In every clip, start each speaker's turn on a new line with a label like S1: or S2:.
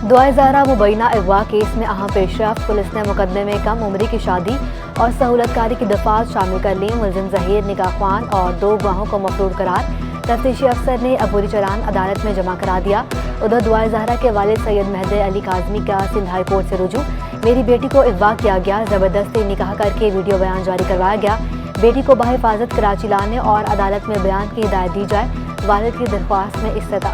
S1: दुआ ज़हरा मुबैना अगवा केस में अहम पेशरफ। पुलिस ने मुकदमे में कम उम्री की शादी और सहूलतकारी की दफात शामिल कर ली। मुलजिम जहीर निगाह खान और 2 गवाहों को मफरूर करार तफ्तीशी अफसर ने अबूरी चालान अदालत में जमा करा दिया। उधर दुआ ज़हरा के वालिद सैयद मेहदी अली काज़मी का सिंध हाई कोर्ट से रुजू। मेरी बेटी को अगवा किया गया, ज़बरदस्ती निकाह करके वीडियो बयान जारी करवाया गया। बेटी को बहिफाजत कराची लाने और अदालत में बयान की हिदायत दी जाए। वालिद की दरख्वास्त में इस्तदा।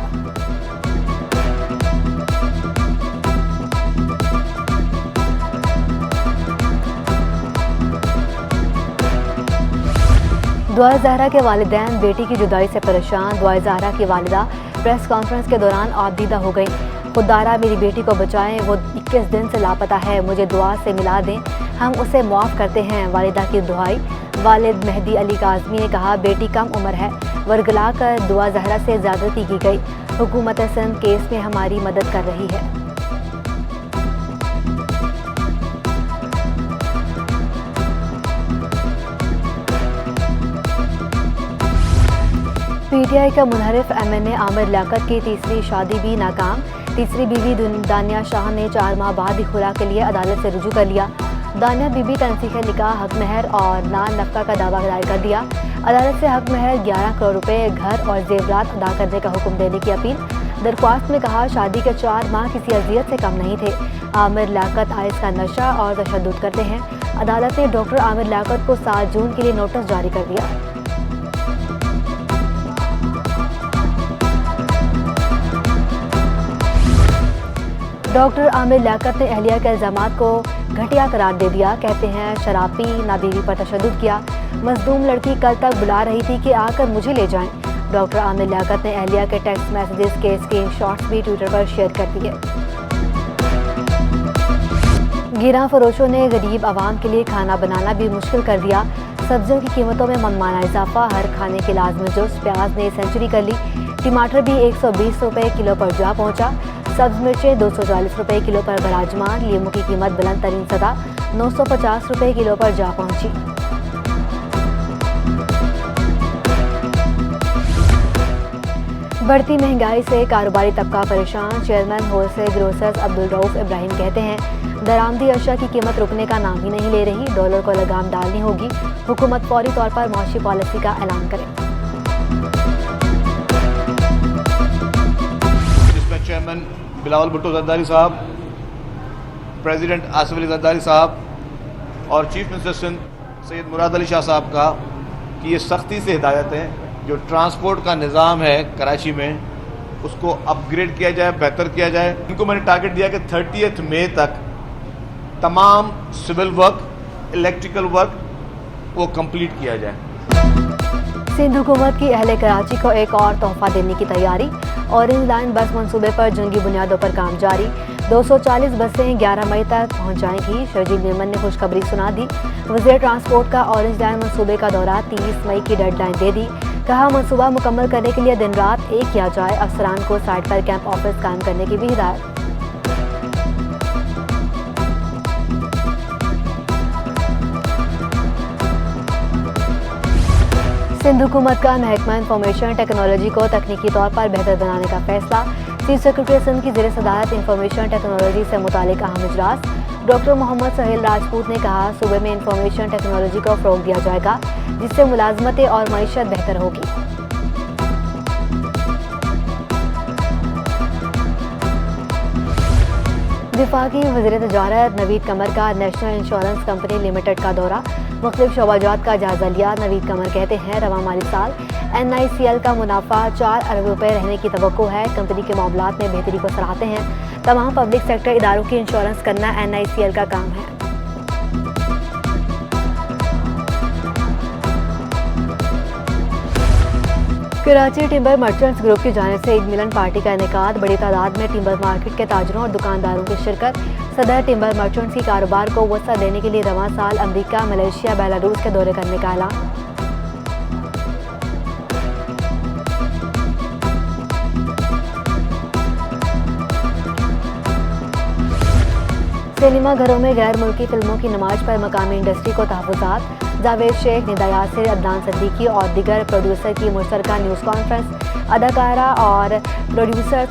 S1: दुआ ज़हरा के वालिदैन बेटी की जुदाई से परेशान। दुआ ज़हरा की वालिदा प्रेस कॉन्फ्रेंस के दौरान आबदीदा हो गई। खुदारा मेरी बेटी को बचाएं, वो 21 दिन से लापता है, मुझे दुआ से मिला दें, हम उसे मुआफ़ करते हैं। वालिदा की दुआई। वालिद मेहदी अली काज़मी ने कहा, बेटी कम उम्र है, वर्गला कर दुआ ज़हरा से ज़्यादती की गई। हुकूमत सिंध केस में हमारी मदद कर रही है। पीटीआई का मुनहरिफ एमएनए आमिर लियाकत की तीसरी शादी भी नाकाम। तीसरी बीवी दानिया शाह ने 4 माह बाद ही खुला के लिए अदालत से रुजू कर लिया। दानिया बीबी तनसीह निकाह, हक महर और नान नफ़का का दावा दायर कर दिया। अदालत से हक महर 11 करोड़ रुपए, घर और जेवरात अदा करने का हुक्म देने की अपील। दरख्वास्त में कहा, शादी के 4 माह किसी अजियत से कम नहीं थे। आमिर लियाकत आइस का नशा और तशद्दुद करते हैं। अदालत ने डॉक्टर आमिर लियाकत को 7 जून के लिए नोटिस जारी कर दिया। डॉक्टर आमिर लियाकत ने अहलिया के इल्ज़ामात को घटिया करार दे दिया। कहते हैं, शराब पी, ना बीवी पर तशद्दुद किया। मजलूम लड़की कल तक बुला रही थी कि आकर मुझे ले जाएं। डॉक्टर आमिर लियाकत ने अहलिया के टेक्स्ट मैसेजेस के स्क्रीनशॉट्स भी ट्विटर पर शेयर कर दिए। गिरा फरोशों ने गरीब आवाम के लिए खाना बनाना भी मुश्किल कर दिया। सब्जियों की कीमतों में मनमाना इजाफा, हर खाने के लाजमी जुज़। प्याज ने सेंचुरी कर ली। टमाटर भी 120 रुपये किलो पर जा पहुंचा। सब्ज मिर्चें 240 रुपये किलो पर बराजमान। लीमू की कीमत बुलंद तरीन सतह 950 रुपये किलो पर जा पहुंची। बढ़ती महंगाई से कारोबारी तबका परेशान। Chairman wholesale grocers Abdul Rauf Ibrahim कहते हैं, दरामदी अशिया की कीमत रुकने का नाम ही नहीं ले रही। डॉलर को लगाम डालनी होगी। हुकूमत फौरी तौर पर मुआशी पॉलिसी का ऐलान करे।
S2: चेयरमैन बिलावल भुट्टो जरदारी साहब, प्रेसिडेंट आसिफ अली जरदारी साहब और चीफ मिनिस्टर सिंध सैयद मुराद अली शाह साहब का कि ये सख्ती से हिदायत है, जो ट्रांसपोर्ट का निज़ाम है कराची में उसको अपग्रेड किया जाए, बेहतर किया जाए। इनको मैंने टारगेट दिया कि 30 मई तक तमाम सिविल वर्क, इलेक्ट्रिकल वर्क वो कंप्लीट किया जाए।
S1: सिंध हुकूमत की अहले कराची को एक और तोहफा देने की तैयारी। ऑरेंज लाइन बस मंसूबे पर जंगी बुनियादों पर काम जारी। 240 बसें 11 मई तक पहुँच जाएंगी। शर्जील मेमन ने खुशखबरी सुना दी। वज़ीर ट्रांसपोर्ट का ऑरेंज लाइन मंसूबे का दौरा 30 मई की डेडलाइन दे दी। कहा, मंसूबा मुकम्मल करने के लिए दिन रात एक किया जाए। अफसरान को साइट पर कैंप ऑफिस कायम करने की भी हिदायत। सिंध हुकूमत का महकमा इंफॉर्मेशन टेक्नोलॉजी को तकनीकी तौर पर बेहतर बनाने का फैसला। चीफ सेक्रेटरी सिंध की ज़ेर सदारत इंफॉर्मेशन टेक्नोलॉजी से मुतालिक अहम इजलास। डॉक्टर मोहम्मद सहेल राजपूत ने कहा, सूबे में इंफॉर्मेशन टेक्नोलॉजी को फ़रोग़ दिया जाएगा, जिससे मुलाजमतें और मईशत बेहतर होगी। वफाकी वज़ीर तजारत नवीद कमर का नेशनल इंश्योरेंस कंपनी लिमिटेड का दौरा। मुख्तलिफ शोबाजात का जायजा लिया। नवीद कमर कहते हैं, रवा माली साल NICL का मुनाफा 4 अरब रुपए रहने की तवक्को है। कंपनी के मामलात में बेहतरी को सराहते हैं। तमाम पब्लिक सेक्टर इदारों की इंश्योरेंस करना NICL का काम है। कराची टिम्बर मर्चेंट्स ग्रुप की जानिब से ईद मिलन पार्टी का इनेकाद। बड़ी तादाद में टिम्बर मार्केट के ताजरों और दुकानदारों की शिरकत। सदर टिम्बर मर्चेंट्स की कारोबार को वसा देने के लिए रवां साल अमरीका, मलेशिया, बेलारूस के दौरे करने का ऐलान। सिनेमा घरों में गैर मुल्की फिल्मों की नुमाइश पर मकामी इंडस्ट्री को तहफ़्फ़ुज़ात। जावेद शेख, निदा यासिर, अदनान सिद्दीकी और दीगर प्रोड्यूसर की मुश्तरका न्यूज़ कॉन्फ्रेंस। अदाकारा और प्रोड्यूसर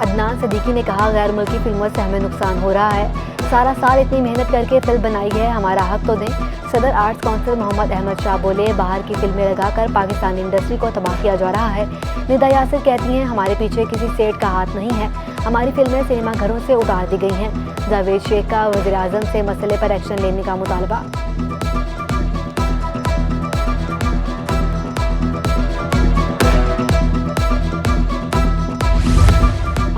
S1: अदनान सिद्दीकी ने कहा, गैर मुल्की फिल्मों से हमें नुकसान हो रहा है। सारा साल इतनी मेहनत करके फिल्म बनाई है, हमारा हक तो दें। सदर आर्ट्स काउंसिल मोहम्मद अहमद शाह बोले, बाहर की फिल्में लगाकर पाकिस्तानी इंडस्ट्री को तबाह किया जा रहा है। निदा यासिर कहती हैं, हमारे पीछे किसी सेठ का हाथ नहीं है, हमारी फिल्में सिनेमा घरों से उतार दी गई हैं। जावेद शेख का वज़ीर आज़म से मसले पर एक्शन लेने का मुतालबा।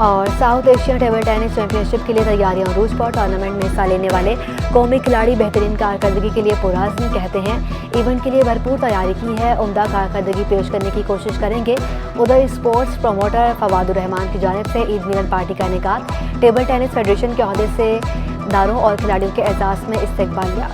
S1: और south Asia table tennis championship के लिए तैयारियां रूस पर। टूर्नामेंट में हिस्सा लेने वाले कौमी खिलाड़ी बेहतरीन कारकर्दगी के लिए पुरअज़्म, कहते हैं इवेंट के लिए भरपूर तैयारी की है, उम्दा कारकर्दगी पेश करने की कोशिश करेंगे। उधर स्पोर्ट्स प्रमोटर फवादुर रहमान की जानिब से ईद मिलन पार्टी का इनेकाद। टेबल टेनिस फेडरेशन के अहदे से दारों और खिलाड़ियों के एजाज़ में इस्तकबालिया।